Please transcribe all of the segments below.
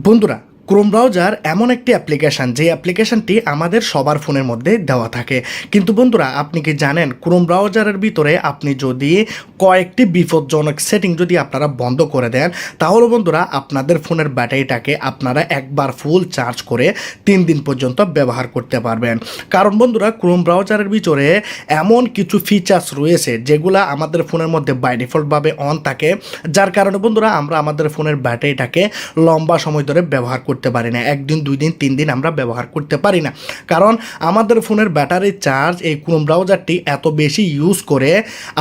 বন্ধুরা, Chrome browser এমন একটি অ্যাপ্লিকেশান যে অ্যাপ্লিকেশানটি আমাদের সবার ফোনের মধ্যে দেওয়া থাকে। কিন্তু বন্ধুরা, আপনি কি জানেন ক্রোম ব্রাউজারের ভিতরে আপনি যদি কয়েকটি বিপজ্জনক সেটিং যদি আপনারা বন্ধ করে দেন, তাহলে বন্ধুরা আপনাদের ফোনের ব্যাটারিটাকে আপনারা একবার ফুল চার্জ করে 3 দিন পর্যন্ত ব্যবহার করতে পারবেন। কারণ বন্ধুরা, ক্রোম ব্রাউজারের ভিতরে এমন কিছু ফিচার্স রয়েছে যেগুলো আমাদের ফোনের মধ্যে বাই ডিফল্টভাবে অন থাকে, যার কারণে বন্ধুরা আমরা আমাদের ফোনের ব্যাটারিটাকে লম্বা সময় ধরে ব্যবহার করতে পারি না। 1 দিন 2 দিন 3 দিন আমরা ব্যবহার করতে পারি না, কারণ আমাদের ফোনের ব্যাটারি চার্জ এই ক্রোম ব্রাউজারটি এত বেশি ইউজ করে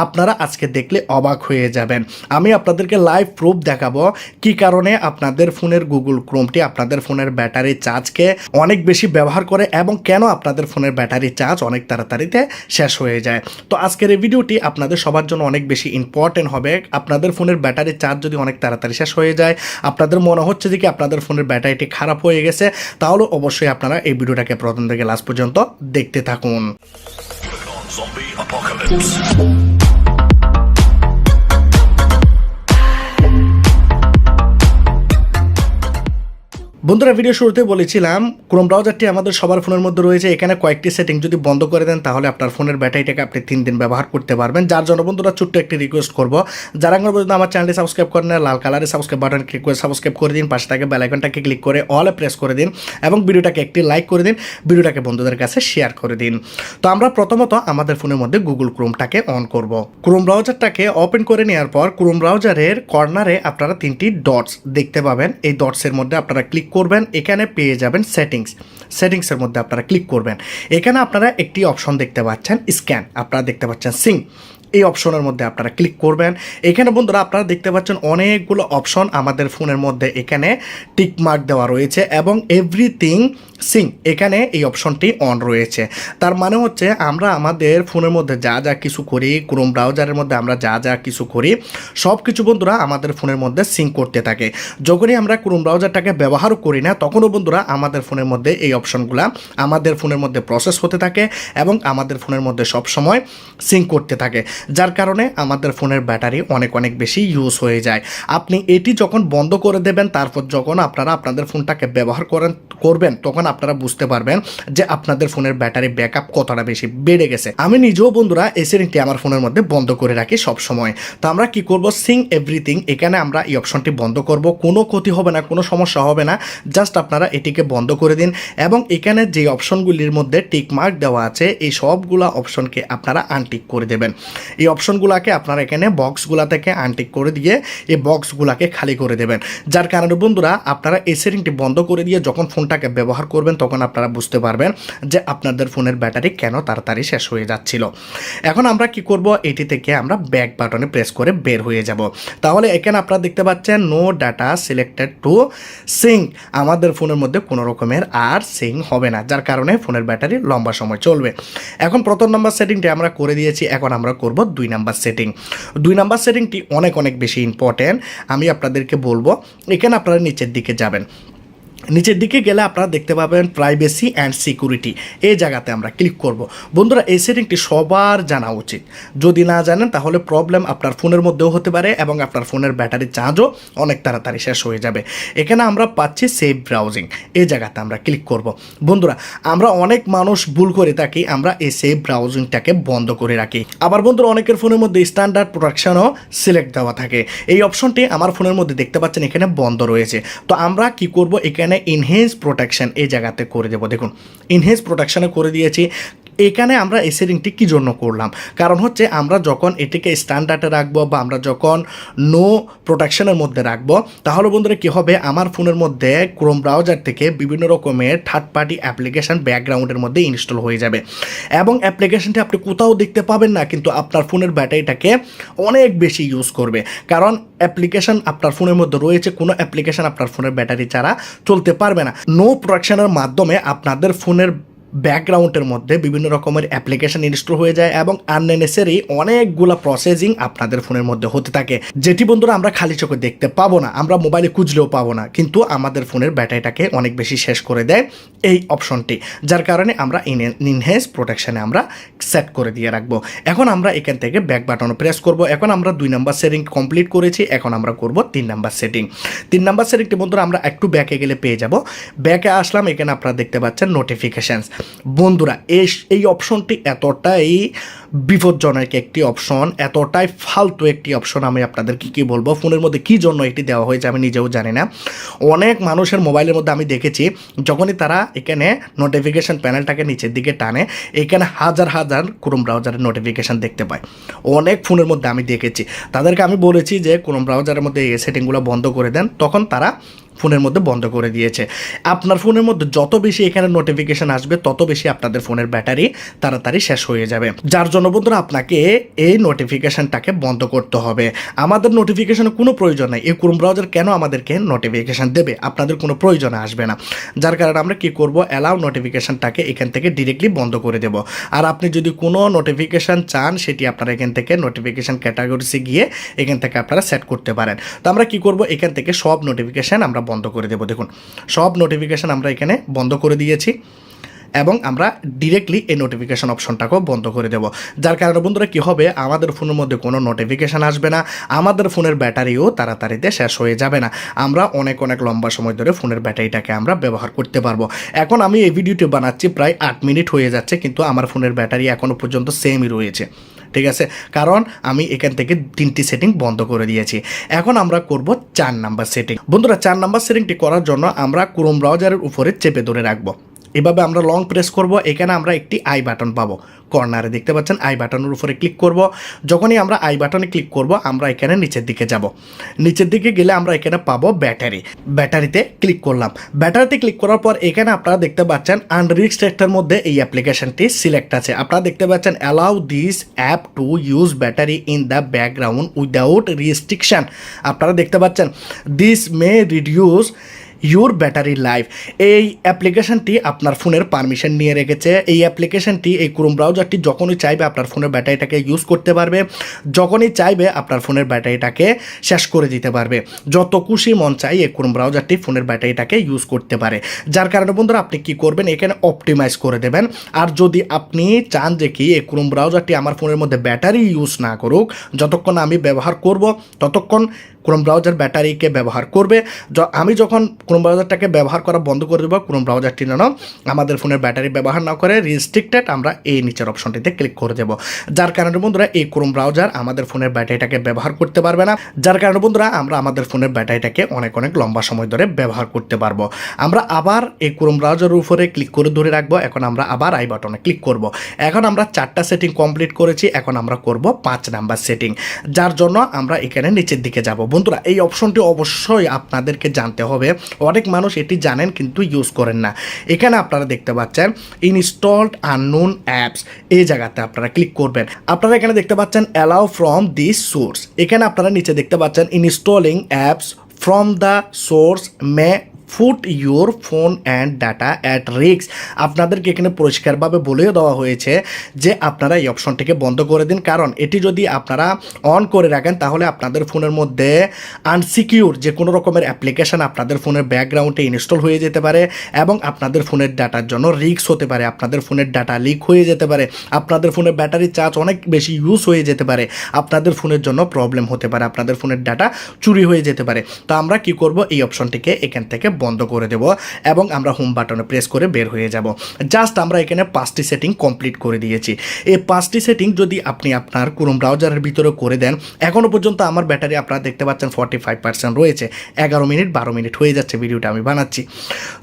আপনারা আজকে দেখলে অবাক হয়ে যাবেন। আমি আপনাদেরকে লাইভ প্রুফ দেখাবো কি কারণে আপনাদের ফোনের গুগল ক্রোমটি আপনাদের ফোনের ব্যাটারি চার্জকে অনেক বেশি ব্যবহার করে এবং কেন আপনাদের ফোনের ব্যাটারি চার্জ অনেক তাড়াতাড়িতে শেষ হয়ে যায়। তো আজকের এই ভিডিওটি আপনাদের সবার জন্য অনেক বেশি ইম্পর্টেন্ট হবে। আপনাদের ফোনের ব্যাটারি চার্জ যদি অনেক তাড়াতাড়ি শেষ হয়ে যায়, আপনাদের মনে হচ্ছে যে কি আপনাদের ফোনের ব্যাটারিটি খারাপ হয়ে গেছে, তাহলে অবশ্যই আপনারা এই ভিডিওটাকে প্রথম থেকে লাস্ট পর্যন্ত দেখতে থাকুন। বন্ধুরা, ভিডিও শুরুতে বলেছিলাম ক্রোম ব্রাউজারটি আমাদের সবার ফোনের মধ্যে রয়েছে। এখানে কয়েকটি সেটিং যদি বন্ধ করে দেন তাহলে আপনার ফোনের ব্যাটারিটাকে আপনি 3 দিন ব্যবহার করতে পারবেন। যার জন্য বন্ধুরা ছোট্ট একটি রিকোয়েস্ট করবো, যারা এখন পর্যন্ত আমার চ্যানেলটি সাবস্ক্রাইব করেন না, লাল কালারের সাবস্ক্রাইব বাটন ক্লিক করে সাবস্ক্রাইব করে দিন, পাশে থাকা বেল আইকনটাকে ক্লিক করে অলে প্রেস করে দিন এবং ভিডিওটাকে একটি লাইক করে দিন, ভিডিওটাকে বন্ধুদের কাছে শেয়ার করে দিন। তো আমরা প্রথমত আমাদের ফোনের মধ্যে গুগল ক্রোমটাকে অন করব। ক্রোম ব্রাউজারটাকে ওপেন করে নেওয়ার পর ক্রোম ব্রাউজারের কর্নারে আপনারা 3টি ডটস দেখতে পাবেন। এই ডটসের মধ্যে আপনারা ক্লিক করবেন, এখানে পেয়ে যাবেন সেটিংসের মধ্যে আপনারা ক্লিক করবেন। এখানে আপনারা একটি অপশন দেখতে পাচ্ছেন স্ক্যান, আপনারা দেখতে পাচ্ছেন সিং, এই অপশনের মধ্যে আপনারা ক্লিক করবেন। এখানে বন্ধুরা আপনারা দেখতে পাচ্ছেন অনেকগুলো অপশন আমাদের ফোনের মধ্যে এখানে টিক মার্ক দেওয়া রয়েছে এবং এভরিথিং সিং এখানে এই অপশনটি অন রয়েছে। তার মানে হচ্ছে আমরা আমাদের ফোনের মধ্যে যা যা কিছু করি, ক্রোম ব্রাউজারের মধ্যে আমরা যা যা কিছু করি, সব কিছু বন্ধুরা আমাদের ফোনের মধ্যে সিং করতে থাকে। যখনই আমরা ক্রোম ব্রাউজারটাকে ব্যবহারও করি না, তখনও বন্ধুরা আমাদের ফোনের মধ্যে এই অপশনগুলো আমাদের ফোনের মধ্যে প্রসেস হতে থাকে এবং আমাদের ফোনের মধ্যে সব সময় সিং করতে থাকে, যার কারণে আমাদের ফোনের ব্যাটারি অনেক বেশি ইউজ হয়ে যায়। আপনি এটি যখন বন্ধ করে দেবেন, তারপর যখন আপনারা আপনাদের ফোনটাকে ব্যবহার করবেন, তখন আপনারা বুঝতে পারবেন যে আপনাদের ফোনের ব্যাটারি ব্যাকআপ কতটা বেশি বেড়ে গেছে। আমি নিজেও বন্ধুরা এই সেটিংটি আমার ফোনের মধ্যে বন্ধ করে রাখি সব সময়। তো আমরা কি করব, সিং এভরিথিং, এখানে আমরা এই অপশনটি বন্ধ করব। কোনো ক্ষতি হবে না, কোনো সমস্যা হবে না, জাস্ট আপনারা এটিকে বন্ধ করে দিন এবং এখানে যে অপশনগুলির মধ্যে টিক মার্ক দেওয়া আছে এই সবগুলা অপশনকে আপনারা আনটিক করে দেবেন। এই অপশনগুলোকে আপনারা এখানে বক্সগুলা থেকে আনটিক করে দিয়ে এই বক্সগুলোকে খালি করে দেবেন। যার কারণে বন্ধুরা আপনারা এই সেটিংটি বন্ধ করে দিয়ে যখন ফোনটাকে ব্যবহার করবেন তখন আপনারা বুঝতে পারবেন যে আপনাদের ফোনের ব্যাটারি কেন তাড়াতাড়ি শেষ হয়ে যাচ্ছিল। এখন আমরা কি করব, এটি থেকে আমরা ব্যাক বাটনে প্রেস করে বের হয়ে যাব। তাহলে এখানে আপনারা দেখতে পাচ্ছেন no data selected to sync, আমাদের ফোনের মধ্যে কোনো রকমের আর সিং হবে না, যার কারণে ফোনের ব্যাটারি লম্বা সময় চলবে। এখন প্রথম নাম্বার সেটিংটি আমরা করে দিয়েছি, এখন আমরা করব 2 নাম্বার সেটিং। 2 নাম্বার সেটিংটি অনেক বেশি ইম্পর্টেন্ট, আমি আপনাদেরকে বলবো। এখানে আপনারা নিচের দিকে যাবেন, নিচের দিকে গেলে আপনারা দেখতে পাবেন প্রাইভেসি অ্যান্ড সিকিউরিটি, এই জায়গাতে আমরা ক্লিক করব। বন্ধুরা এই সেটিংটি সবার জানা উচিত, যদি না জানেন তাহলে প্রবলেম আপনার ফোনের মধ্যেও হতে পারে এবং আপনার ফোনের ব্যাটারি চার্জও অনেক তাড়াতাড়ি শেষ হয়ে যাবে। এখানে আমরা পাচ্ছি সেভ ব্রাউজিং, এই জায়গাতে আমরা ক্লিক করব। বন্ধুরা আমরা অনেক মানুষ ভুল করে থাকি, আমরা এই সেভ ব্রাউজিংটাকে বন্ধ করে রাখি। আবার বন্ধুরা অনেকের ফোনের মধ্যে স্ট্যান্ডার্ড প্রোটেকশনও সিলেক্ট দেওয়া থাকে, এই অপশনটি আমার ফোনের মধ্যে দেখতে পাচ্ছেন এখানে বন্ধ রয়েছে। তো আমরা কি করব, এখানে ইনহেন্স প্রোটেকশন এই জায়গাতে করে দেব। দেখুন ইনহেন্স প্রোটেকশনে করে দিয়েছি। এখানে আমরা এই সেটিংটি কী জন্য করলাম, কারণ হচ্ছে আমরা যখন এটিকে স্ট্যান্ডার্ডে রাখবো বা আমরা যখন নো প্রোটেকশনের মধ্যে রাখবো, তাহলে বন্ধুরা কী হবে, আমার ফোনের মধ্যে ক্রোম ব্রাউজার থেকে বিভিন্ন রকমের থার্ড পার্টি অ্যাপ্লিকেশান ব্যাকগ্রাউন্ডের মধ্যে ইনস্টল হয়ে যাবে এবং অ্যাপ্লিকেশানটি আপনি কোথাও দেখতে পাবেন না, কিন্তু আপনার ফোনের ব্যাটারিটাকে অনেক বেশি ইউজ করবে। কারণ অ্যাপ্লিকেশান আপনার ফোনের মধ্যে রয়েছে, কোনো অ্যাপ্লিকেশান আপনার ফোনের ব্যাটারি ছাড়া চলতে পারবে না। নো প্রোটেকশনের মাধ্যমে আপনাদের ফোনের ব্যাকগ্রাউন্ডের মধ্যে বিভিন্ন রকমের অ্যাপ্লিকেশন ইনস্টল হয়ে যায় এবং আননেসেসারি অনেকগুলো প্রসেসিং আপনাদের ফোনের মধ্যে হতে থাকে, যেটি বন্ধুরা আমরা খালি চোখে দেখতে পাবো না, আমরা মোবাইলে খুঁজলেও পাবো না, কিন্তু আমাদের ফোনের ব্যাটারিটাকে অনেক বেশি শেষ করে দেয় এই অপশনটি, যার কারণে আমরা ইনহ্যান্স প্রোটেকশনে আমরা সেট করে দিয়ে রাখবো। এখন আমরা এখান থেকে ব্যাক বাটন প্রেস করব। এখন আমরা 2 নাম্বার সেটিং কমপ্লিট করেছি, এখন আমরা করব 3 নাম্বার সেটিং। 3 নাম্বার সেটিংটি বন্ধুরা আমরা একটু ব্যাকে গেলে পেয়ে যাব। ব্যাকে আসলাম, এখানে আপনারা দেখতে পাচ্ছেন নোটিফিকেশানস। বন্ধুরা এই অপশনটি এতটাই বিপজ্জনক একটি অপশন, এতটাই ফালতু একটি অপশন, আমি আপনাদেরকে কী বলবো, ফোনের মধ্যে কী জন্য এটি দেওয়া হয়েছে আমি নিজেও জানি না। অনেক মানুষের মোবাইলের মধ্যে আমি দেখেছি যখনই তারা এখানে নোটিফিকেশান প্যানেলটাকে নিচের দিকে টানে, এখানে হাজার হাজার ক্রোম ব্রাউজারের নোটিফিকেশান দেখতে পায়। অনেক ফোনের মধ্যে আমি দেখেছি, তাদেরকে আমি বলেছি যে ক্রোম ব্রাউজারের মধ্যে এই সেটিংগুলো বন্ধ করে দেন, তখন তারা ফোনের মধ্যে বন্ধ করে দিয়েছে। আপনার ফোনের মধ্যে যত বেশি এখানে নোটিফিকেশান আসবে তত বেশি আপনাদের ফোনের ব্যাটারি তাড়াতাড়ি শেষ হয়ে যাবে, যার জন্য বন্ধুরা আপনাকে এই নোটিফিকেশানটাকে বন্ধ করতে হবে। আমাদের নোটিফিকেশানের কোনো প্রয়োজন নেই, এই ক্রোম ব্রাউজার কেন আমাদেরকে নোটিফিকেশান দেবে, আপনাদের কোনো প্রয়োজনে আসবে না, যার কারণে আমরা কি করব, অ্যালাউ নোটিফিকেশানটাকে এখান থেকে ডিরেক্টলি বন্ধ করে দেব। আর আপনি যদি কোনো নোটিফিকেশান চান সেটি আপনারা এখান থেকে নোটিফিকেশান ক্যাটাগরিসে গিয়ে এখান থেকে আপনারা সেট করতে পারেন। তো আমরা কি করব, এখান থেকে সব নোটিফিকেশান আমরা বন্ধ করে দেব। দেখুন সব নোটিফিকেশান আমরা এখানে বন্ধ করে দিয়েছি এবং আমরা ডিরেক্টলি এই নোটিফিকেশান অপশনটাকেও বন্ধ করে দেব, যার কারণে বন্ধুরা কী হবে, আমাদের ফোনের মধ্যে কোনো নোটিফিকেশান আসবে না, আমাদের ফোনের ব্যাটারিও তাড়াতাড়িতে শেষ হয়ে যাবে না, আমরা অনেক লম্বা সময় ধরে ফোনের ব্যাটারিটাকে আমরা ব্যবহার করতে পারবো। এখন আমি এই ভিডিওটি বানাচ্ছি প্রায় 8 মিনিট হয়ে যাচ্ছে, কিন্তু আমার ফোনের ব্যাটারি এখনও পর্যন্ত সেমই রয়েছে, ঠিক আছে, কারণ আমি এখান থেকে 3টি সেটিং বন্ধ করে দিয়েছি। এখন আমরা করব 4 নাম্বার সেটিং। বন্ধুরা 4 নাম্বার সেটিংটি করার জন্য আমরা ক্রোম ব্রাউজারের উপরে চেপে ধরে রাখবো, এভাবে আমরা লং প্রেস করব। এখানে আমরা একটি আই বাটন পাবো, কর্নারে দেখতে পাচ্ছেন আই বাটনের উপরে ক্লিক করব। যখনই আমরা আই বাটনে ক্লিক করব আমরা এখানে নিচের দিকে যাব, নিচের দিকে গেলে আমরা এখানে পাবো ব্যাটারিতে ক্লিক করলাম। ব্যাটারিতে ক্লিক করার পর এখানে আপনারা দেখতে পাচ্ছেন আনরিস্ট্রিক্টের মধ্যে এই অ্যাপ্লিকেশনটি সিলেক্ট আছে। আপনারা দেখতে পাচ্ছেন allow this app to use battery in the background without restriction. আপনারা দেখতে পাচ্ছেন this may reduce your battery life. এই অ্যাপ্লিকেশনটি আপনার ফোনের পারমিশন নিয়ে রেখেছে। এই অ্যাপ্লিকেশনটি, এই ক্রোম ব্রাউজারটি যখনই চাইবে আপনার ফোনের ব্যাটারিটাকে ইউজ করতে পারবে, যখনই চাইবে আপনার ফোনের ব্যাটারিটাকে শেষ করে দিতে পারবে। যত খুশি মন চাই এই ক্রোম ব্রাউজারটি ফোনের ব্যাটারিটাকে ইউজ করতে পারে, যার কারণে বন্ধুরা আপনি কি করবেন, এখানে অপটিমাইজ করে দেবেন। আর যদি আপনি চান যে কি এই ক্রোম ব্রাউজারটি আমার ফোনের মধ্যে ব্যাটারি ইউজ না করুক, যতক্ষণ আমি ব্যবহার করব ততক্ষণ ক্রোম ব্রাউজার ব্যাটারিকে ব্যবহার করবে। আমি যখন ক্রোম ব্রাউজারটাকে ব্যবহার করা বন্ধ করে দেবো, ক্রোম ব্রাউজারটি যেন আমাদের ফোনের ব্যাটারি ব্যবহার না করে, রেস্ট্রিক্টেড আমরা এই নিচের অপশনটিতে ক্লিক করে দেবো। যার কারণে বন্ধুরা এই ক্রোম ব্রাউজার আমাদের ফোনের ব্যাটারিটাকে ব্যবহার করতে পারবে না, যার কারণে বন্ধুরা আমরা আমাদের ফোনের ব্যাটারিটাকে অনেক লম্বা সময় ধরে ব্যবহার করতে পারবো। আমরা আবার এই ক্রোম ব্রাউজারের উপরে ক্লিক করে ধরে রাখবো। এখন আমরা আবার আই বাটনে ক্লিক করব। এখন আমরা 4টা সেটিং কমপ্লিট করেছি, এখন আমরা করব 5 নাম্বার সেটিং, যার জন্য আমরা এখানে নিচের দিকে যাব। বন্ধুরা এই অপশনটি অবশ্যই আপনাদেরকে জানতে হবে, অনেক মানুষ এটি জানেন কিন্তু ইউজ করেন না। এখানে আপনারা দেখতে পাচ্ছেন ইনস্টলড আননোন অ্যাপস, এই জায়গাতে আপনারা ক্লিক করবেন। আপনারা এখানে দেখতে পাচ্ছেন অ্যালাউ ফ্রম দিস সোর্স, এখানে আপনারা নিচে দেখতে পাচ্ছেন installing apps from the source May foot your phone and data at risk. আপনাদেরকে এখানে পরিষ্কারভাবে বলেও দেওয়া হয়েছে যে আপনারা এই অপশনটিকে বন্ধ করে দিন, কারণ এটি যদি আপনারা অন করে রাখেন তাহলে আপনাদের ফোনের মধ্যে আনসিকিউর যে কোনো রকমের অ্যাপ্লিকেশান আপনাদের ফোনের ব্যাকগ্রাউন্ডে ইনস্টল হয়ে যেতে পারে এবং আপনাদের ফোনের ডাটার জন্য রিস্ক হতে পারে, আপনাদের ফোনের ডাটা লিক হয়ে যেতে পারে, আপনাদের ফোনের ব্যাটারি চার্জ অনেক বেশি ইউজ হয়ে যেতে পারে, আপনাদের ফোনের জন্য প্রবলেম হতে পারে, আপনাদের ফোনের ডাটা চুরি হয়ে যেতে পারে। তো আমরা কি করব, এই অপশনটিকে এখান থেকে বন্ধ করে দেব এবং আমরা হোম বাটনে প্রেস করে বের হয়ে যাব। জাস্ট আমরা এখানে 5টি সেটিং কমপ্লিট করে দিয়েছি। এই 5টি সেটিং যদি আপনি আপনার ক্রোম ব্রাউজারের ভিতরে করে দেন, এখনও পর্যন্ত আমার ব্যাটারি আপনারা দেখতে পাচ্ছেন 45% রয়েছে। 11 মিনিট 12 মিনিট হয়ে যাচ্ছে ভিডিওটা আমি বানাচ্ছি।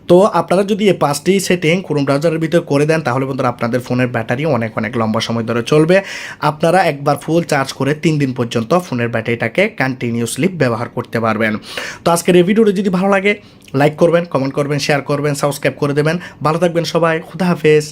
তো আপনারা যদি এই 5টি সেটিং ক্রোম ব্রাউজারের ভিতরে করে দেন তাহলে বন্ধুরা আপনাদের ফোনের ব্যাটারি অনেক লম্বা সময় ধরে চলবে। আপনারা একবার ফুল চার্জ করে 3 দিন পর্যন্ত ফোনের ব্যাটারিটাকে কন্টিনিউসলি ব্যবহার করতে পারবেন। তো আজকের এই ভিডিওটি যদি ভালো লাগে লাইক করবেন, কমেন্ট করবেন, শেয়ার করবেন, সাবস্ক্রাইব করে দেবেন। ভালো থাকবেন সবাই, খুদা হাফেজ।